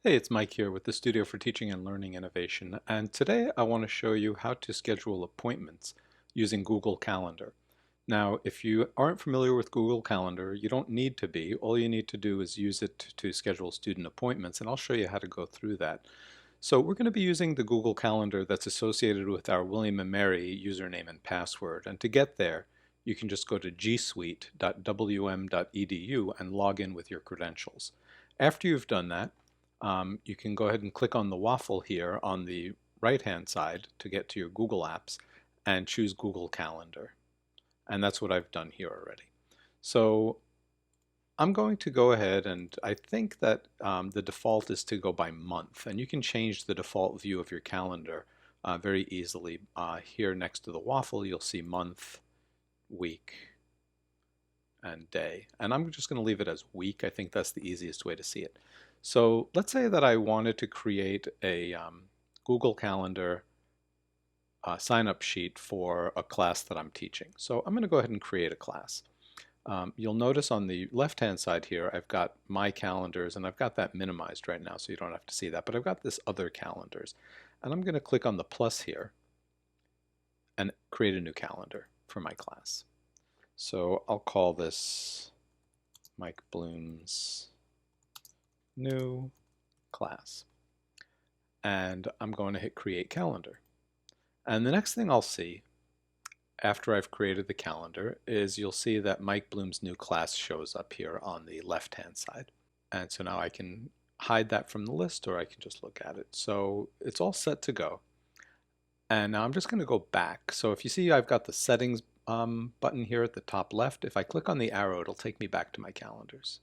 Hey, it's Mike here with the Studio for Teaching and Learning Innovation, and today I want to show you how to schedule appointments using Google Calendar. Now, if you aren't familiar with Google Calendar, you don't need to be. All you need to do is use it to schedule student appointments, and I'll show you how to go through that. So we're going to be using the Google Calendar that's associated with our William & Mary username and password, and to get there, you can just go to gsuite.wm.edu and log in with your credentials. After you've done that, you can go ahead and click on the waffle here on the right-hand side to get to your Google Apps and choose Google Calendar. And that's what I've done here already. So I'm going to go ahead and I think that the default is to go by month. And you can change the default view of your calendar very easily. Here next to the waffle, you'll see month, week, and day. And I'm just going to leave it as week. I think that's the easiest way to see it. So let's say that I wanted to create a Google Calendar sign-up sheet for a class that I'm teaching. So I'm going to go ahead and create a class. You'll notice on the left-hand side here, I've got my calendars, and I've got that minimized right now, so you don't have to see that. But I've got this other calendars. And I'm going to click on the plus here and create a new calendar for my class. So I'll call this Mike Bloom's new class. And I'm going to hit create calendar. And the next thing I'll see after I've created the calendar is you'll see that Mike Bloom's new class shows up here on the left hand side. And so now I can hide that from the list or I can just look at it. So it's all set to go. And now I'm just going to go back. So if you see I've got the settings button here at the top left, if I click on the arrow it'll take me back to my calendars.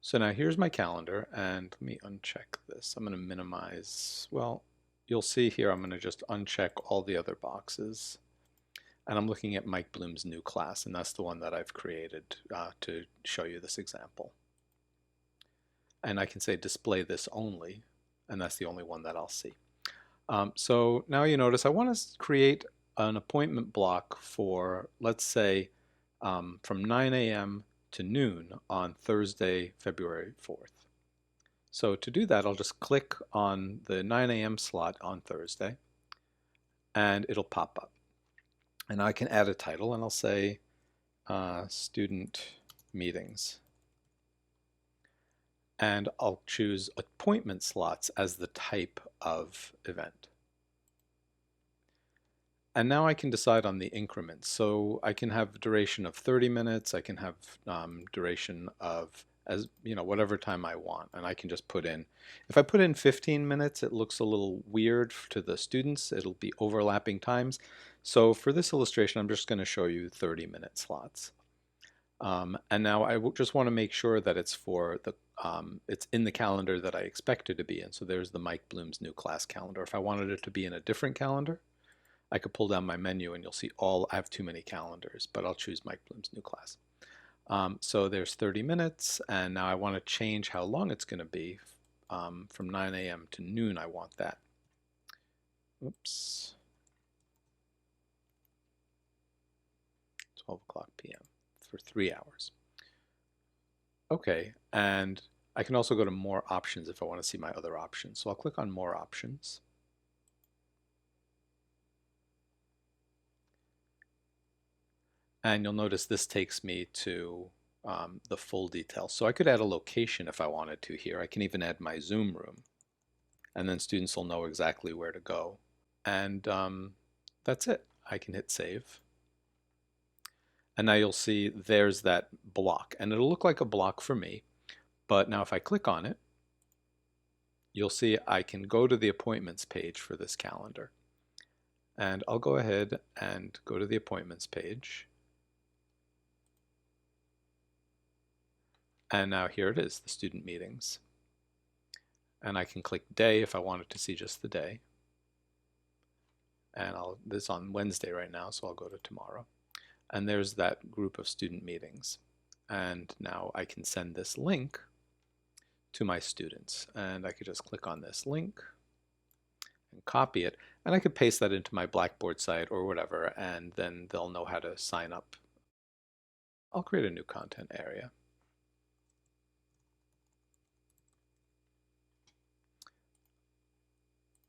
So now here's my calendar, and let me uncheck this. I'm going to minimize, well, you'll see here I'm going to just uncheck all the other boxes. And I'm looking at Mike Bloom's new class, and that's the one that I've created to show you this example. And I can say display this only, and that's the only one that I'll see. So now you notice I want to create an appointment block for, let's say, from 9 a.m. to noon on Thursday, February 4th. So to do that, I'll just click on the 9 a.m. slot on Thursday, and it'll pop up. And I can add a title, and I'll say student meetings. And I'll choose appointment slots as the type of event. And now I can decide on the increments. So I can have duration of 30 minutes. I can have duration of whatever time I want. And I can just put in, if I put in 15 minutes, it looks a little weird to the students. It'll be overlapping times. So for this illustration, I'm just going to show you 30-minute slots. And now I just want to make sure that it's for the it's in the calendar that I expect it to be in. So there's the Mike Bloom's new class calendar. If I wanted it to be in a different calendar, I could pull down my menu and you'll see I have too many calendars, but I'll choose Mike Bloom's new class. So there's 30 minutes, and now I want to change how long it's going to be. From 9 a.m. to noon, I want that. Oops. 12 o'clock p.m. for 3 hours. Okay, and I can also go to more options if I want to see my other options. So I'll click on more options. And you'll notice this takes me to the full details. So I could add a location if I wanted to here. I can even add my Zoom room. And then students will know exactly where to go. And that's it. I can hit save. And now you'll see there's that block. And it'll look like a block for me. But now if I click on it, you'll see I can go to the appointments page for this calendar. And I'll go ahead and go to the appointments page. And now here it is, the student meetings. And I can click day if I wanted to see just the day. And this is on Wednesday right now, so I'll go to tomorrow. And there's that group of student meetings. And now I can send this link to my students. And I could just click on this link and copy it. And I could paste that into my Blackboard site or whatever, and then they'll know how to sign up. I'll create a new content area.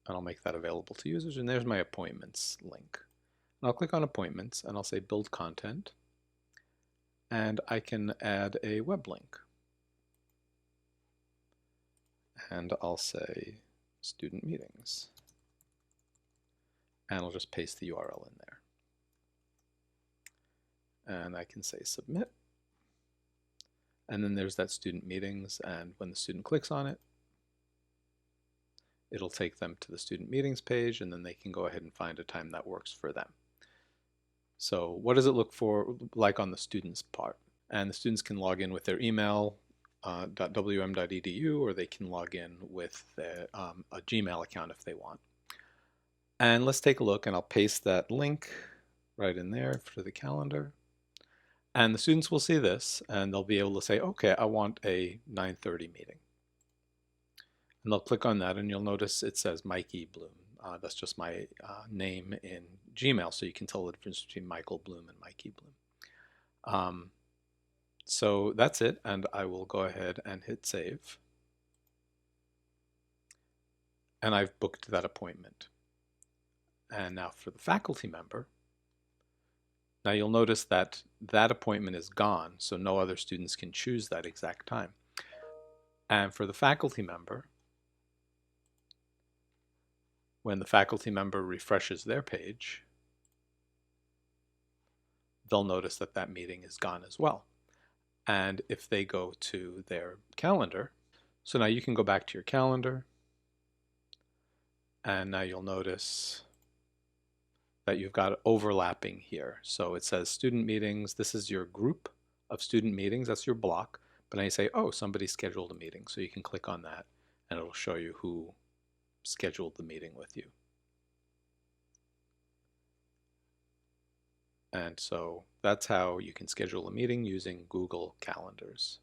and I'll make that available to users. And there's my appointments link. And I'll click on appointments and I'll say build content, and I can add a web link. And I'll say student meetings. And I'll just paste the URL in there. And I can say submit. And then there's that student meetings, and when the student clicks on it, it'll take them to the student meetings page, and then they can go ahead and find a time that works for them. So what does it look for like on the students part? And the students can log in with their email, .wm.edu, or they can log in with a Gmail account if they want. And let's take a look, and I'll paste that link right in there for the calendar. And the students will see this, and they'll be able to say, okay, I want a 9:30 meeting. And they'll click on that, and you'll notice it says Mikey Bloom. That's just my name in Gmail, so you can tell the difference between Michael Bloom and Mikey Bloom. So that's it, and I will go ahead and hit save. And I've booked that appointment. And now for the faculty member, now you'll notice that that appointment is gone, so no other students can choose that exact time. And for the faculty member, when the faculty member refreshes their page, they'll notice that that meeting is gone as well. And if they go to their calendar, so now you can go back to your calendar, and now you'll notice that you've got overlapping here. So it says student meetings. This is your group of student meetings. That's your block. But now you say, oh, somebody scheduled a meeting. So you can click on that, and it'll show you who scheduled the meeting with you. And so that's how you can schedule a meeting using Google Calendars.